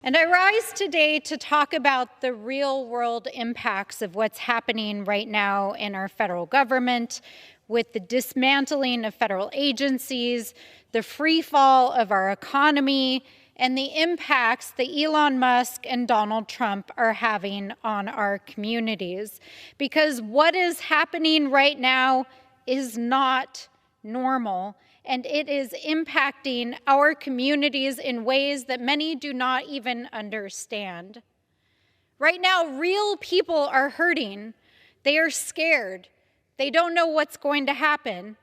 And I rise today to talk about the real-world impacts of what's happening right now in our federal government with the dismantling of federal agencies, the free fall of our economy, and the impacts that Elon Musk and Donald Trump are having on our communities. Because what is happening right now is not normal, and it is impacting our communities in ways that many do not even understand. Right now, real people are hurting. They are scared. They don't know what's going to happen.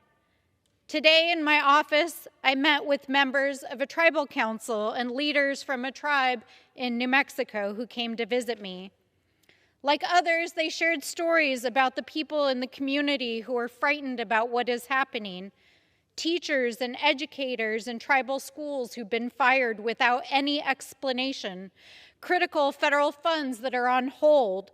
Today in my office, I met with members of a tribal council and leaders from a tribe in New Mexico who came to visit me. Like others, they shared stories about the people in the community who are frightened about what is happening. Teachers and educators in tribal schools who've been fired without any explanation. Critical federal funds that are on hold.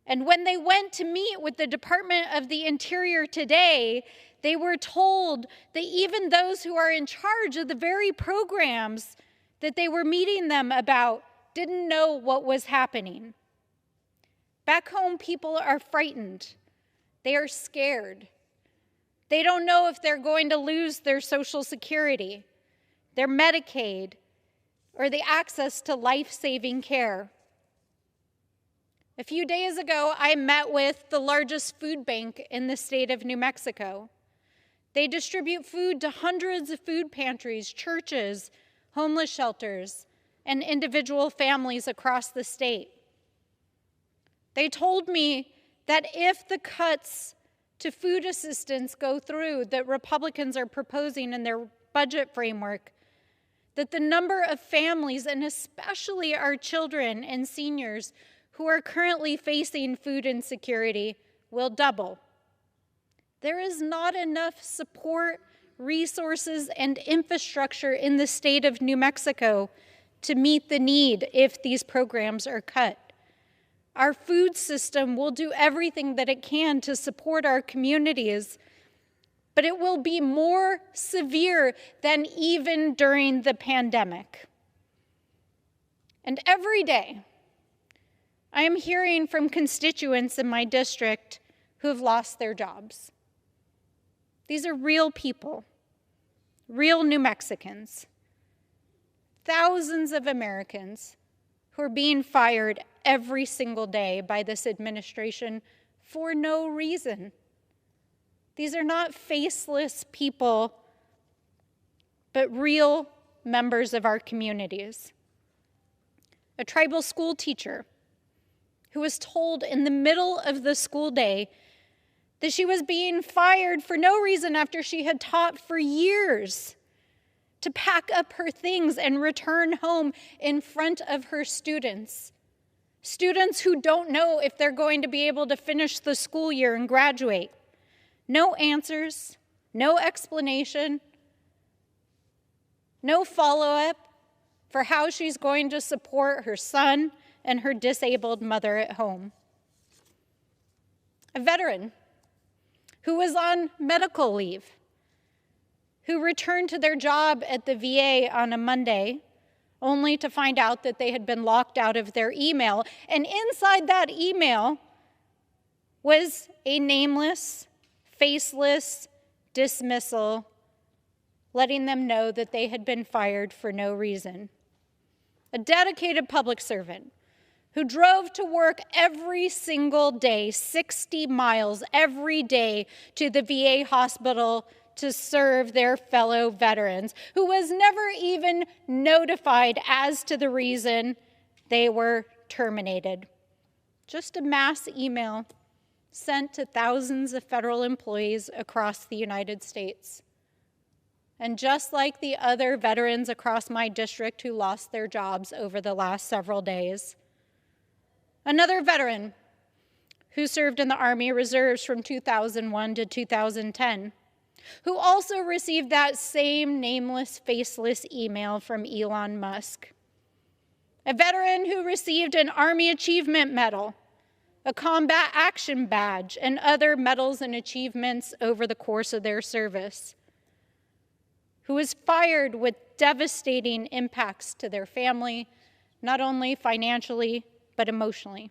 And when they went to meet with the Department of the Interior today, they were told that even those who are in charge of the very programs that they were meeting them about didn't know what was happening. Back home, people are frightened. They are scared. They don't know if they're going to lose their Social Security, their Medicaid, or the access to life-saving care. A few days ago, I met with the largest food bank in the state of New Mexico. They distribute food to hundreds of food pantries, churches, homeless shelters, and individual families across the state. They told me that if the cuts to food assistance go through that Republicans are proposing in their budget framework, that the number of families, and especially our children and seniors who are currently facing food insecurity, will double. There is not enough support, resources, and infrastructure in the state of New Mexico to meet the need if these programs are cut. Our food system will do everything that it can to support our communities, but it will be more severe than even during the pandemic. And every day, I am hearing from constituents in my district who have lost their jobs. These are real people, real New Mexicans, thousands of Americans who are being fired every single day by this administration for no reason. These are not faceless people, but real members of our communities. A tribal school teacher who was told in the middle of the school day that she was being fired for no reason after she had taught for years, to pack up her things and return home in front of her students. Students who don't know if they're going to be able to finish the school year and graduate. No answers, no explanation, no follow-up for how she's going to support her son and her disabled mother at home. A veteran who was on medical leave, who returned to their job at the VA on a Monday, only to find out that they had been locked out of their email. And inside that email was a nameless, faceless dismissal, letting them know that they had been fired for no reason. A dedicated public servant who drove to work every single day, 60 miles every day to the VA hospital to serve their fellow veterans, who was never even notified as to the reason they were terminated. Just a mass email sent to thousands of federal employees across the United States. And just like the other veterans across my district who lost their jobs over the last several days, another veteran who served in the Army Reserves from 2001 to 2010, who also received that same nameless, faceless email from Elon Musk. A veteran who received an Army Achievement Medal, a Combat Action Badge, and other medals and achievements over the course of their service, who was fired with devastating impacts to their family, not only financially, but emotionally.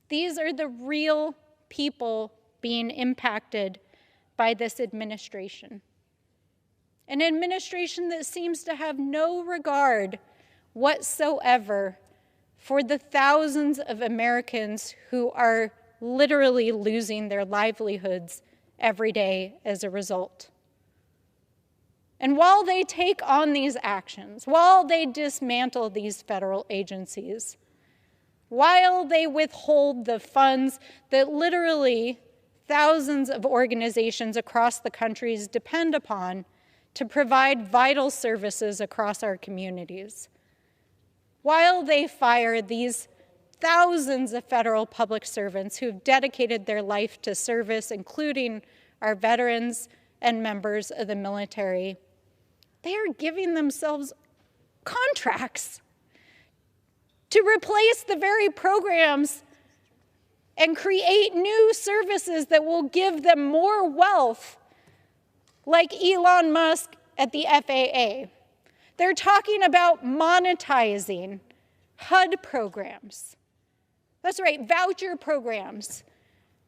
These are the real people being impacted by this administration. An administration that seems to have no regard whatsoever for the thousands of Americans who are literally losing their livelihoods every day as a result. And while they take on these actions, while they dismantle these federal agencies, while they withhold the funds that literally thousands of organizations across the country depend upon to provide vital services across our communities, while they fire these thousands of federal public servants who've dedicated their life to service, including our veterans and members of the military, they are giving themselves contracts to replace the very programs and create new services that will give them more wealth, like Elon Musk at the FAA. They're talking about monetizing HUD programs. That's right, voucher programs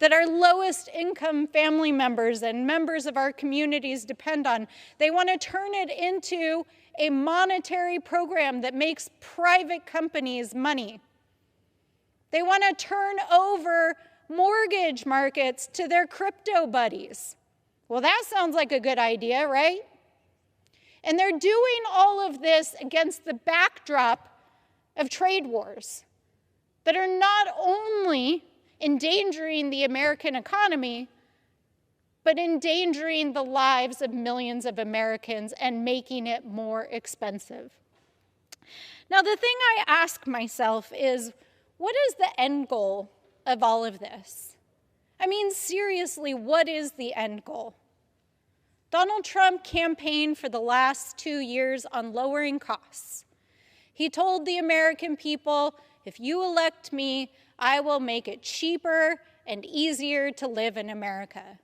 that our lowest income family members and members of our communities depend on. They want to turn it into a monetary program that makes private companies money. They want to turn over mortgage markets to their crypto buddies. Well, that sounds like a good idea, right? And they're doing all of this against the backdrop of trade wars that are not only endangering the American economy, but endangering the lives of millions of Americans and making it more expensive. Now, the thing I ask myself is, what is the end goal of all of this? I mean, seriously, what is the end goal? Donald Trump campaigned for the last 2 years on lowering costs. He told the American people, if you elect me, I will make it cheaper and easier to live in America.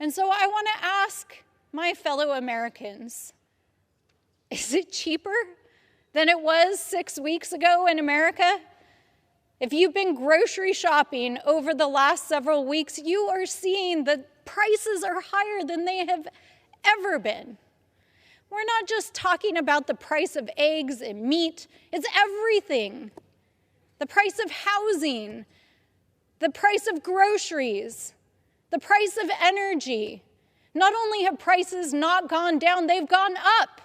And so I want to ask my fellow Americans, is it cheaper than it was 6 weeks ago in America? If you've been grocery shopping over the last several weeks, you are seeing that prices are higher than they have ever been. We're not just talking about the price of eggs and meat, it's everything. The price of housing, the price of groceries, the price of energy. Not only have prices not gone down, they've gone up.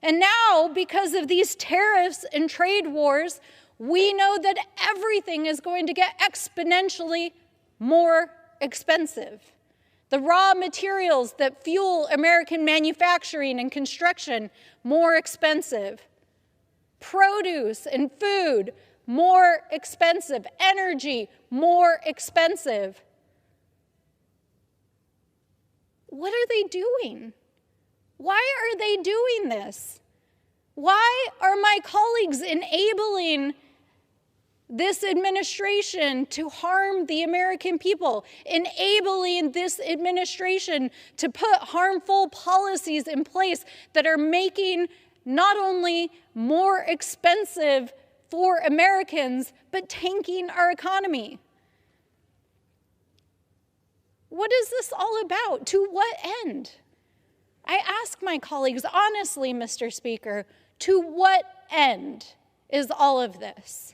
And now, because of these tariffs and trade wars, we know that everything is going to get exponentially more expensive. The raw materials that fuel American manufacturing and construction, more expensive. Produce and food, more expensive. Energy, more expensive. What are they doing? Why are they doing this? Why are my colleagues enabling this administration to harm the American people, enabling this administration to put harmful policies in place that are making not only more expensive for Americans, but tanking our economy? What is this all about? To what end? I ask my colleagues, honestly, Mr. Speaker, to what end is all of this?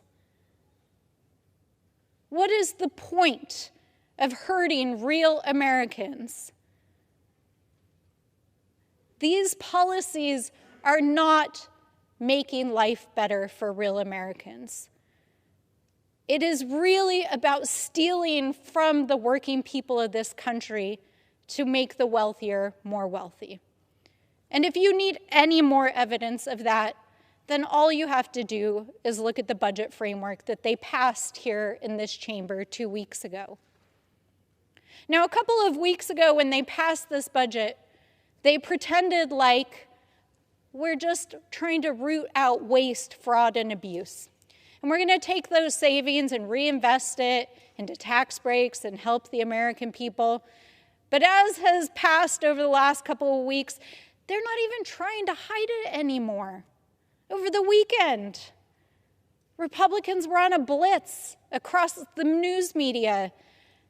What is the point of hurting real Americans? These policies are not making life better for real Americans. It is really about stealing from the working people of this country to make the wealthier more wealthy. And if you need any more evidence of that, then all you have to do is look at the budget framework that they passed here in this chamber 2 weeks ago. Now, a couple of weeks ago when they passed this budget, they pretended like we're just trying to root out waste, fraud, and abuse. And we're going to take those savings and reinvest it into tax breaks and help the American people. But as has passed over the last couple of weeks, they're not even trying to hide it anymore. Over the weekend, Republicans were on a blitz across the news media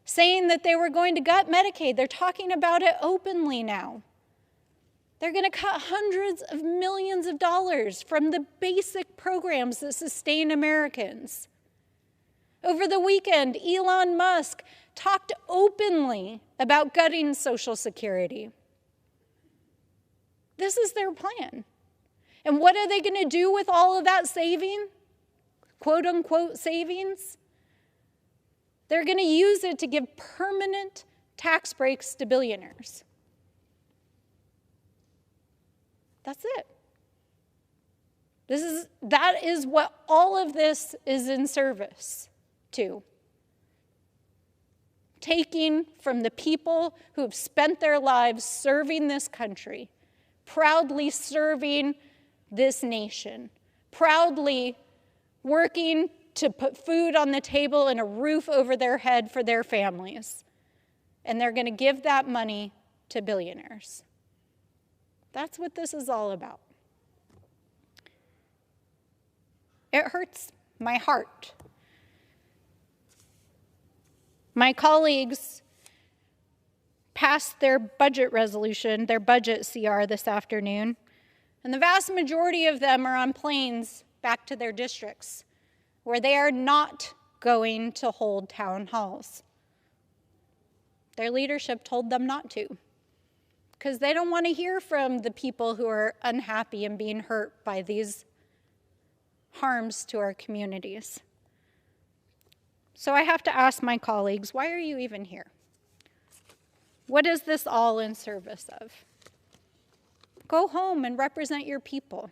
saying that they were going to gut Medicaid. They're talking about it openly now. They're going to cut hundreds of millions of dollars from the basic programs that sustain Americans. Over the weekend, Elon Musk talked openly about gutting Social Security. This is their plan. And what are they going to do with all of that saving? Quote unquote savings? They're going to use it to give permanent tax breaks to billionaires. That's it. That is what all of this is in service to. Taking from the people who have spent their lives serving this country, proudly serving this nation, proudly working to put food on the table and a roof over their head for their families. And they're going to give that money to billionaires. That's what this is all about. It hurts my heart. My colleagues passed their budget resolution, their budget CR this afternoon, and the vast majority of them are on planes back to their districts, where they are not going to hold town halls. Their leadership told them not to, because they don't want to hear from the people who are unhappy and being hurt by these harms to our communities. So I have to ask my colleagues, why are you even here? What is this all in service of? Go home and represent your people,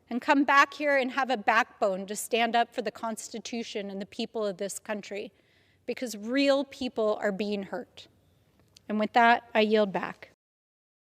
and come back here and have a backbone to stand up for the Constitution and the people of this country, because real people are being hurt. And with that, I yield back.